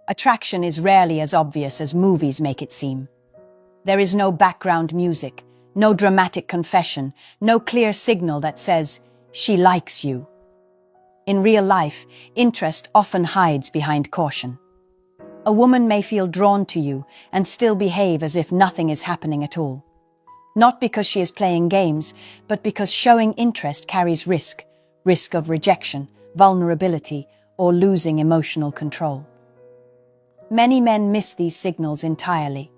Attraction is rarely as obvious as movies make it seem. There is no background music, no dramatic confession, no clear signal that says, "She likes you." In real life, interest often hides behind caution. A woman may feel drawn to you and still behave as if nothing is happening at all. Not because she is playing games, but because showing interest carries risk of rejection, vulnerability, or losing emotional control. Many men miss these signals entirely.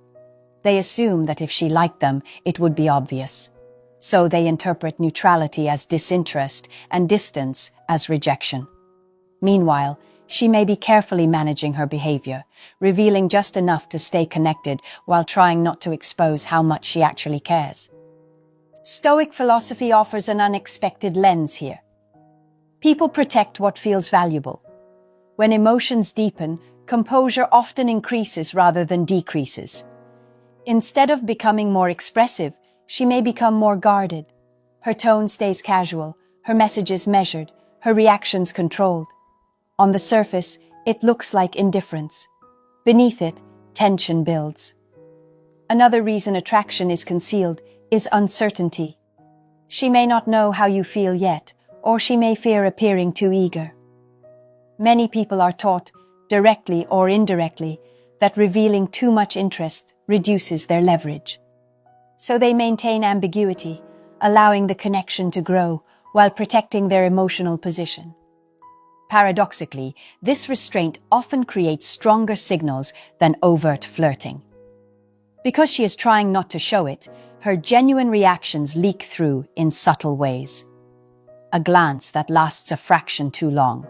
They assume that if she liked them, it would be obvious. So they interpret neutrality as disinterest and distance as rejection. Meanwhile, she may be carefully managing her behavior, revealing just enough to stay connected while trying not to expose how much she actually cares. Stoic philosophy offers an unexpected lens here. People protect what feels valuable. When emotions deepen, composure often increases rather than decreases. Instead of becoming more expressive, she may become more guarded. Her tone stays casual, her messages measured, her reactions controlled. On the surface, it looks like indifference. Beneath it, tension builds. Another reason attraction is concealed is uncertainty. She may not know how you feel yet, or she may fear appearing too eager. Many people are taught, directly or indirectly, that revealing too much interest reduces their leverage. So they maintain ambiguity, allowing the connection to grow while protecting their emotional position. Paradoxically, this restraint often creates stronger signals than overt flirting. Because she is trying not to show it, her genuine reactions leak through in subtle ways. A glance that lasts a fraction too long.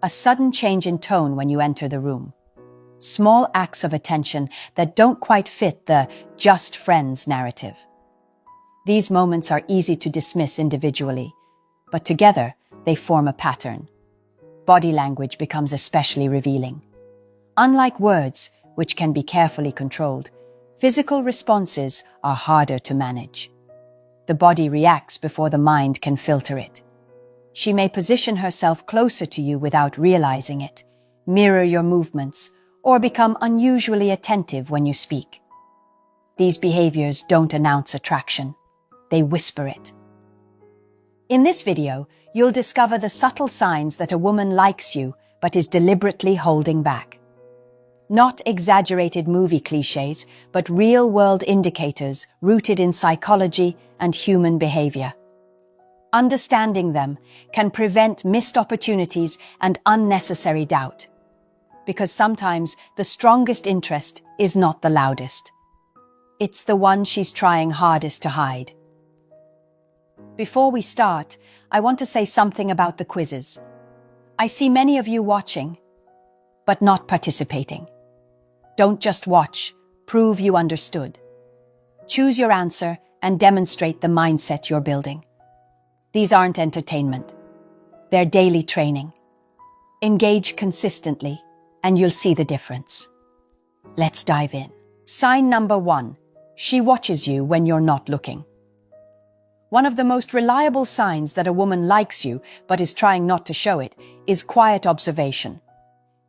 A sudden change in tone when you enter the room. Small acts of attention that don't quite fit the "just friends" narrative. These moments are easy to dismiss individually, but together they form a pattern. Body language becomes especially revealing. Unlike words, which can be carefully controlled, physical responses are harder to manage. The body reacts before the mind can filter it. She may position herself closer to you without realizing it, mirror your movements, or become unusually attentive when you speak. These behaviors don't announce attraction, they whisper it. In this video, you'll discover the subtle signs that a woman likes you but is deliberately holding back. Not exaggerated movie cliches, but real-world indicators rooted in psychology and human behavior. Understanding them can prevent missed opportunities and unnecessary doubt. Because sometimes the strongest interest is not the loudest. It's the one she's trying hardest to hide. Before we start, I want to say something about the quizzes. I see many of you watching, but not participating. Don't just watch, prove you understood. Choose your answer and demonstrate the mindset you're building. These aren't entertainment. They're daily training. Engage consistently, and you'll see the difference. Let's dive in. Sign number 1. She watches you when you're not looking. One of the most reliable signs that a woman likes you but is trying not to show it is quiet observation.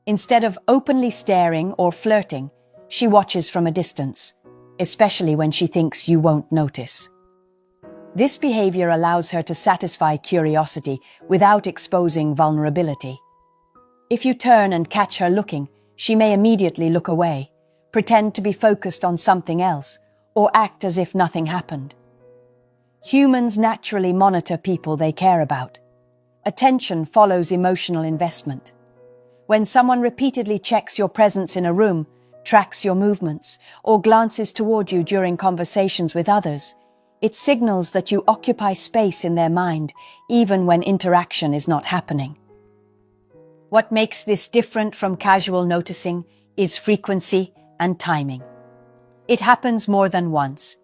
Instead of openly staring or flirting, she watches from a distance, especially when she thinks you won't notice. This behavior allows her to satisfy curiosity without exposing vulnerability. If you turn and catch her looking, she may immediately look away, pretend to be focused on something else, or act as if nothing happened. Humans naturally monitor people they care about. Attention follows emotional investment. When someone repeatedly checks your presence in a room, tracks your movements, or glances toward you during conversations with others, it signals that you occupy space in their mind, even when interaction is not happening. What makes this different from casual noticing is frequency and timing. It happens more than once.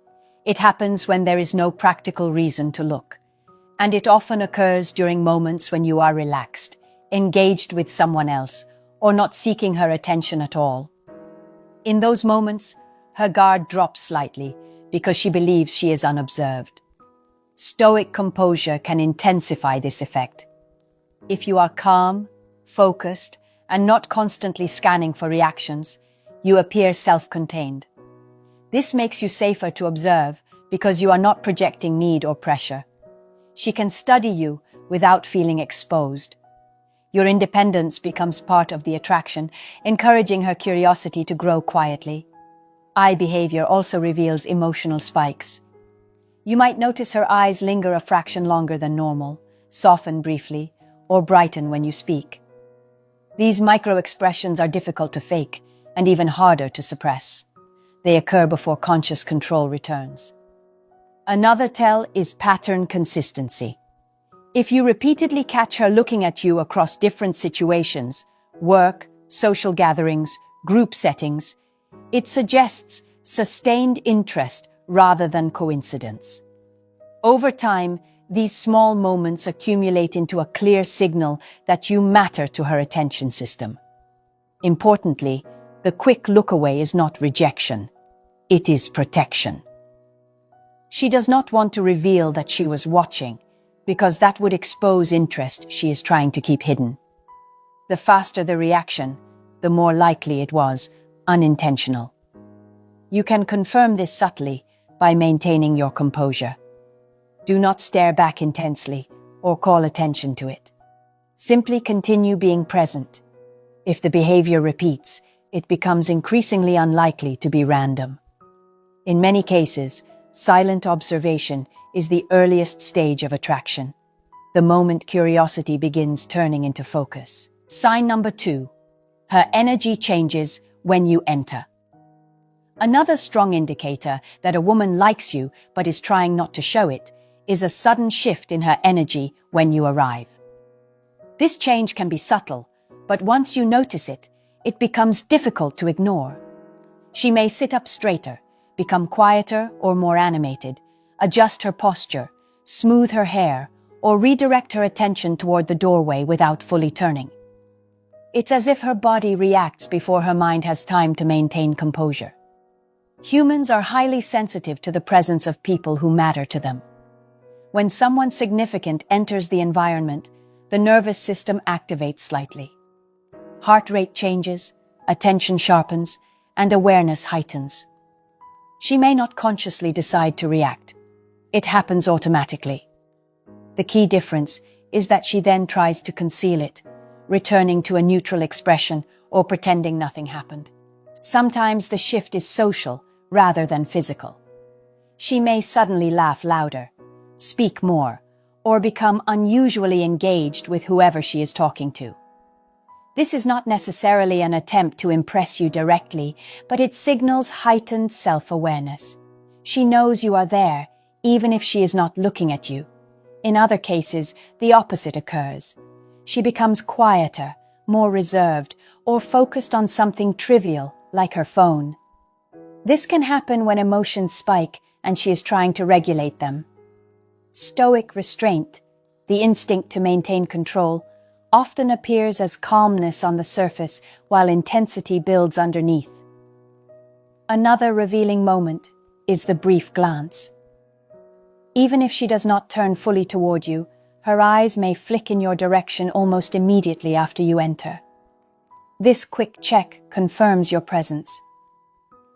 It happens when there is no practical reason to look. And it often occurs during moments when you are relaxed, engaged with someone else, or not seeking her attention at all. In those moments, her guard drops slightly because she believes she is unobserved. Stoic composure can intensify this effect. If you are calm, focused, and not constantly scanning for reactions, you appear self-contained. This makes you safer to observe because you are not projecting need or pressure. She can study you without feeling exposed. Your independence becomes part of the attraction, encouraging her curiosity to grow quietly. Eye behavior also reveals emotional spikes. You might notice her eyes linger a fraction longer than normal, soften briefly, or brighten when you speak. These micro-expressions are difficult to fake and even harder to suppress. They occur before conscious control returns. Another tell is pattern consistency. If you repeatedly catch her looking at you across different situations, work, social gatherings, group settings, it suggests sustained interest rather than coincidence. Over time, these small moments accumulate into a clear signal that you matter to her attention system. Importantly, the quick look away is not rejection. It is protection. She does not want to reveal that she was watching, because that would expose interest she is trying to keep hidden. The faster the reaction, the more likely it was unintentional. You can confirm this subtly by maintaining your composure. Do not stare back intensely or call attention to it. Simply continue being present. If the behavior repeats, it becomes increasingly unlikely to be random. In many cases, silent observation is the earliest stage of attraction, the moment curiosity begins turning into focus. Sign number 2. Her energy changes when you enter. Another strong indicator that a woman likes you but is trying not to show it is a sudden shift in her energy when you arrive. This change can be subtle, but once you notice it, it becomes difficult to ignore. She may sit up straighter, become quieter or more animated, adjust her posture, smooth her hair, or redirect her attention toward the doorway without fully turning. It's as if her body reacts before her mind has time to maintain composure. Humans are highly sensitive to the presence of people who matter to them. When someone significant enters the environment, the nervous system activates slightly. Heart rate changes, attention sharpens, and awareness heightens. She may not consciously decide to react. It happens automatically. The key difference is that she then tries to conceal it, returning to a neutral expression or pretending nothing happened. Sometimes the shift is social rather than physical. She may suddenly laugh louder, speak more, or become unusually engaged with whoever she is talking to. This is not necessarily an attempt to impress you directly, but it signals heightened self-awareness. She knows you are there, even if she is not looking at you. In other cases, the opposite occurs. She becomes quieter, more reserved, or focused on something trivial, like her phone. This can happen when emotions spike and she is trying to regulate them. Stoic restraint, the instinct to maintain control, often appears as calmness on the surface while intensity builds underneath. Another revealing moment is the brief glance. Even if she does not turn fully toward you, her eyes may flick in your direction almost immediately after you enter. This quick check confirms your presence.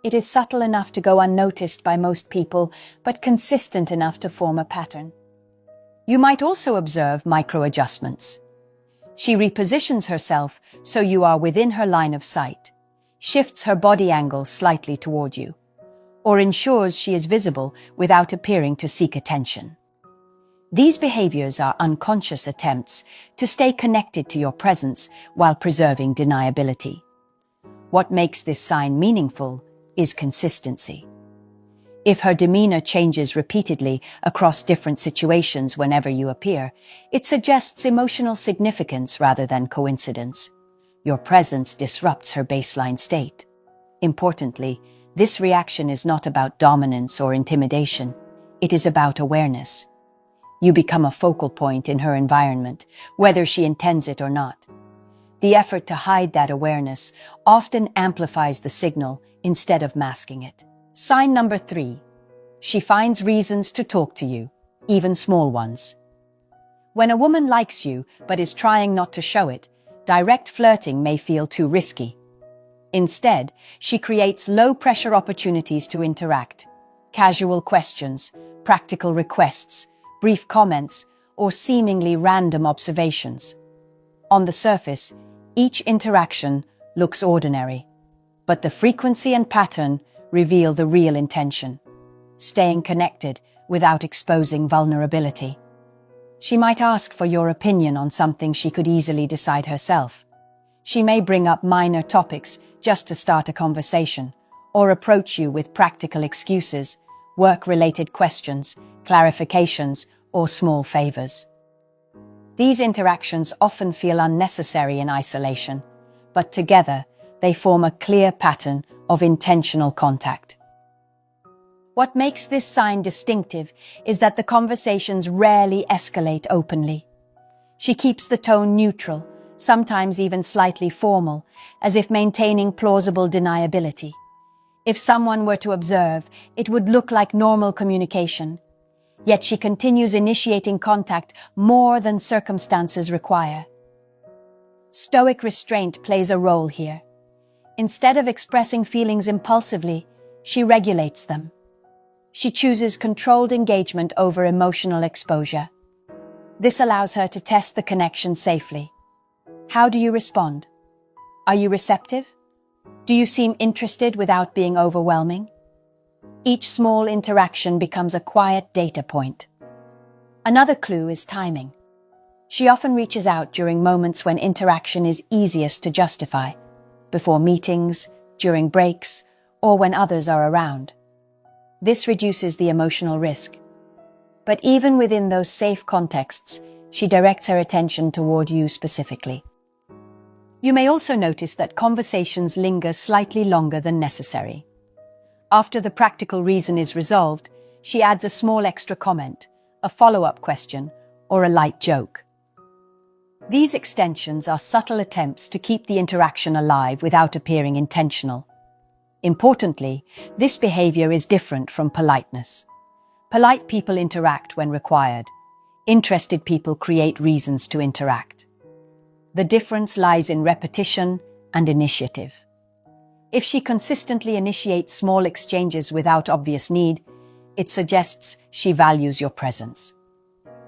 It is subtle enough to go unnoticed by most people, but consistent enough to form a pattern. You might also observe micro-adjustments. She repositions herself so you are within her line of sight, shifts her body angle slightly toward you, or ensures she is visible without appearing to seek attention. These behaviors are unconscious attempts to stay connected to your presence while preserving deniability. What makes this sign meaningful is consistency. If her demeanor changes repeatedly across different situations whenever you appear, it suggests emotional significance rather than coincidence. Your presence disrupts her baseline state. Importantly, this reaction is not about dominance or intimidation. It is about awareness. You become a focal point in her environment, whether she intends it or not. The effort to hide that awareness often amplifies the signal instead of masking it. Sign number 3. She finds reasons to talk to you, even small ones. When a woman likes you but is trying not to show it, direct flirting may feel too risky. Instead, she creates low-pressure opportunities to interact. Casual questions, practical requests, brief comments, or seemingly random observations. On the surface, each interaction looks ordinary, but the frequency and pattern reveal the real intention: staying connected without exposing vulnerability. She might ask for your opinion on something she could easily decide herself. She may bring up minor topics just to start a conversation, or approach you with practical excuses, work-related questions, clarifications, or small favors. These interactions often feel unnecessary in isolation, but together they form a clear pattern of intentional contact. What makes this sign distinctive is that the conversations rarely escalate openly. She keeps the tone neutral, sometimes even slightly formal, as if maintaining plausible deniability. If someone were to observe, it would look like normal communication. Yet she continues initiating contact more than circumstances require. Stoic restraint plays a role here. Instead of expressing feelings impulsively, she regulates them. She chooses controlled engagement over emotional exposure. This allows her to test the connection safely. How do you respond? Are you receptive? Do you seem interested without being overwhelming? Each small interaction becomes a quiet data point. Another clue is timing. She often reaches out during moments when interaction is easiest to justify, before meetings, during breaks, or when others are around. This reduces the emotional risk. But even within those safe contexts, she directs her attention toward you specifically. You may also notice that conversations linger slightly longer than necessary. After the practical reason is resolved, she adds a small extra comment, a follow-up question, or a light joke. These extensions are subtle attempts to keep the interaction alive without appearing intentional. Importantly, this behavior is different from politeness. Polite people interact when required. Interested people create reasons to interact. The difference lies in repetition and initiative. If she consistently initiates small exchanges without obvious need, it suggests she values your presence.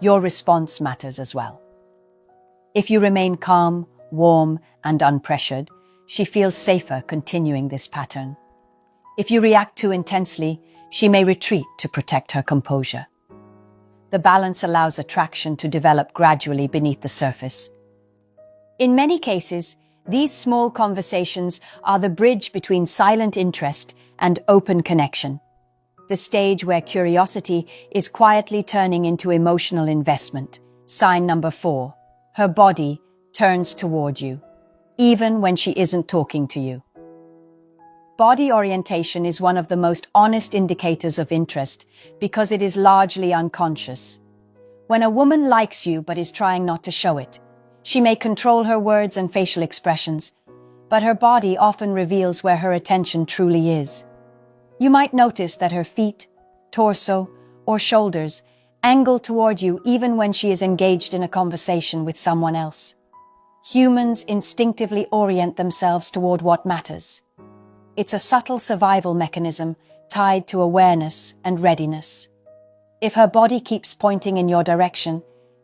Your response matters as well. If you remain calm, warm, and unpressured, she feels safer continuing this pattern. If you react too intensely, she may retreat to protect her composure. The balance allows attraction to develop gradually beneath the surface. In many cases, these small conversations are the bridge between silent interest and open connection, the stage where curiosity is quietly turning into emotional investment. Sign number 4. Her body turns toward you, even when she isn't talking to you. Body orientation is one of the most honest indicators of interest because it is largely unconscious. When a woman likes you but is trying not to show it, she may control her words and facial expressions, but her body often reveals where her attention truly is. You might notice that her feet, torso, or shoulders angle toward you even when she is engaged in a conversation with someone else. Humans instinctively orient themselves toward what matters. It's a subtle survival mechanism tied to awareness and readiness. If her body keeps pointing in your direction,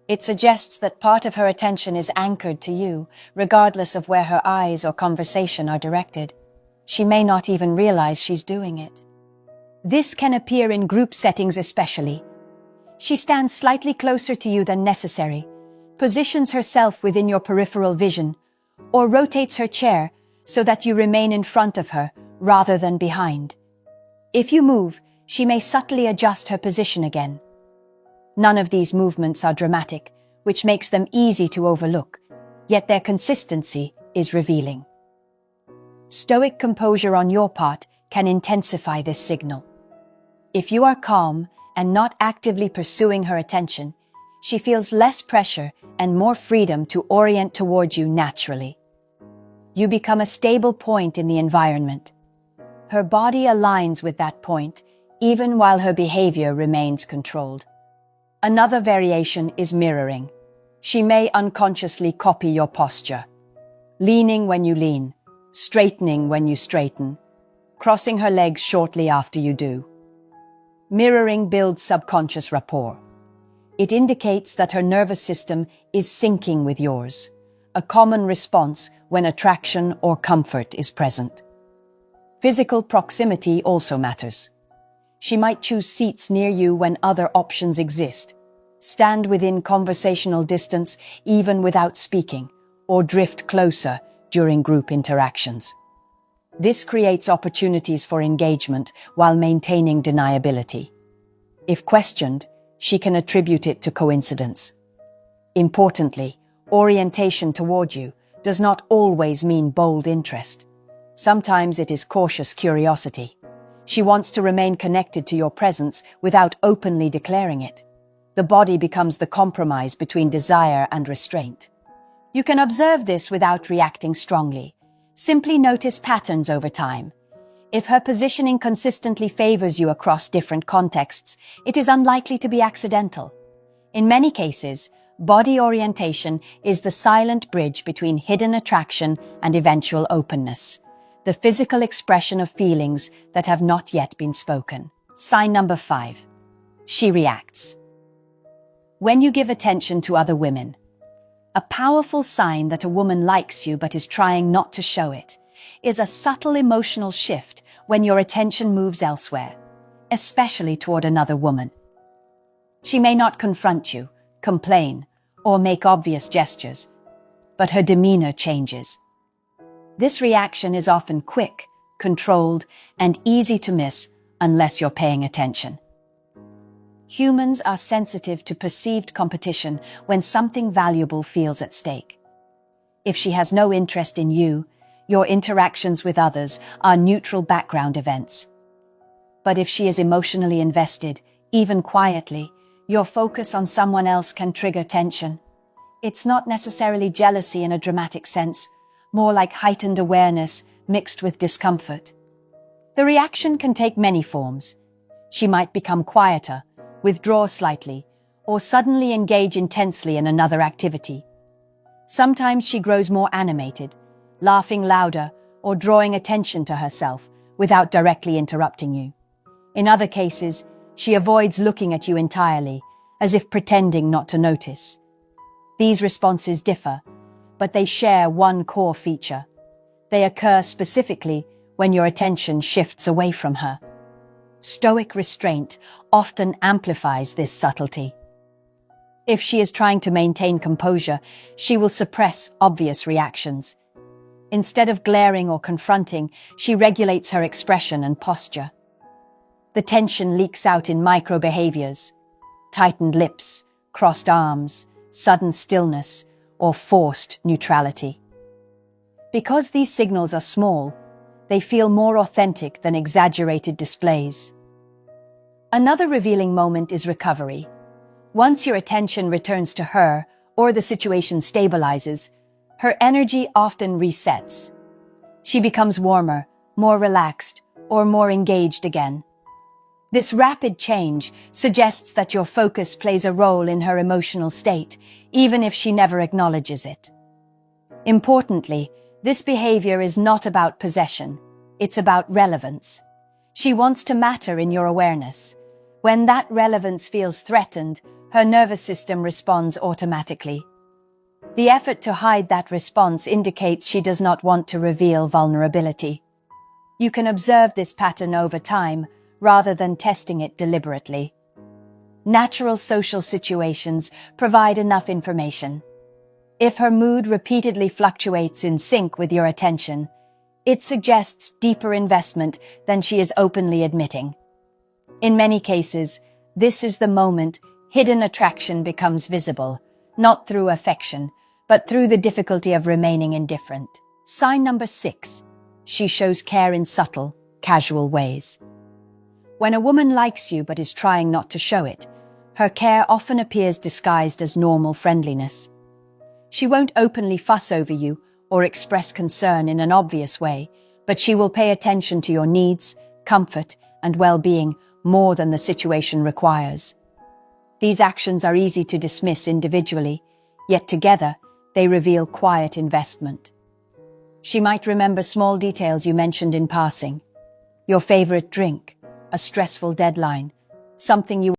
it suggests that part of her attention is anchored to you, regardless of where her eyes or conversation are directed. She may not even realize she's doing it. This can appear in group settings especially. She stands slightly closer to you than necessary, positions herself within your peripheral vision, or rotates her chair so that you remain in front of her rather than behind. If you move, she may subtly adjust her position again. None of these movements are dramatic, which makes them easy to overlook, yet their consistency is revealing. Stoic composure on your part can intensify this signal. If you are calm and not actively pursuing her attention, she feels less pressure and more freedom to orient towards you naturally. You become a stable point in the environment. Her body aligns with that point, even while her behavior remains controlled. Another variation is mirroring. She may unconsciously copy your posture. leaning when you lean, straightening when you straighten, crossing her legs shortly after you do. Mirroring builds subconscious rapport. It indicates that her nervous system is syncing with yours, a common response when attraction or comfort is present. Physical proximity also matters. She might choose seats near you when other options exist, stand within conversational distance even without speaking, or drift closer during group interactions. This creates opportunities for engagement while maintaining deniability. If questioned, she can attribute it to coincidence. Importantly, orientation toward you does not always mean bold interest. Sometimes it is cautious curiosity. She wants to remain connected to your presence without openly declaring it. The body becomes the compromise between desire and restraint. You can observe this without reacting strongly. Simply notice patterns over time. If her positioning consistently favors you across different contexts, it is unlikely to be accidental. In many cases, body orientation is the silent bridge between hidden attraction and eventual openness, the physical expression of feelings that have not yet been spoken. Sign number 5. She reacts. When you give attention to other women, a powerful sign that a woman likes you but is trying not to show it is a subtle emotional shift when your attention moves elsewhere, especially toward another woman. She may not confront you, complain, or make obvious gestures, but her demeanor changes. This reaction is often quick, controlled, and easy to miss unless you're paying attention. Humans are sensitive to perceived competition when something valuable feels at stake. If she has no interest in you, your interactions with others are neutral background events. But if she is emotionally invested, even quietly, your focus on someone else can trigger tension. It's not necessarily jealousy in a dramatic sense, more like heightened awareness mixed with discomfort. The reaction can take many forms. She might become quieter, withdraw slightly, or suddenly engage intensely in another activity. Sometimes she grows more animated, laughing louder or drawing attention to herself without directly interrupting you. In other cases, she avoids looking at you entirely, as if pretending not to notice. These responses differ, but they share one core feature. They occur specifically when your attention shifts away from her. Stoic restraint often amplifies this subtlety. If she is trying to maintain composure, she will suppress obvious reactions. Instead of glaring or confronting, she regulates her expression and posture. The tension leaks out in micro-behaviors: tightened lips, crossed arms, sudden stillness, or forced neutrality. Because these signals are small, they feel more authentic than exaggerated displays. Another revealing moment is recovery. Once your attention returns to her, or the situation stabilizes, her energy often resets. She becomes warmer, more relaxed, or more engaged again. This rapid change suggests that your focus plays a role in her emotional state, even if she never acknowledges it. Importantly, this behavior is not about possession, it's about relevance. She wants to matter in your awareness. When that relevance feels threatened, her nervous system responds automatically. The effort to hide that response indicates she does not want to reveal vulnerability. You can observe this pattern over time, rather than testing it deliberately. Natural social situations provide enough information. If her mood repeatedly fluctuates in sync with your attention, it suggests deeper investment than she is openly admitting. In many cases, this is the moment hidden attraction becomes visible, not through affection, but through the difficulty of remaining indifferent. Sign number 6. She shows care in subtle, casual ways. When a woman likes you but is trying not to show it, her care often appears disguised as normal friendliness. She won't openly fuss over you or express concern in an obvious way, but she will pay attention to your needs, comfort, and well-being more than the situation requires. These actions are easy to dismiss individually, yet together they reveal quiet investment. She might remember small details you mentioned in passing. Your favorite drink, a stressful deadline, something you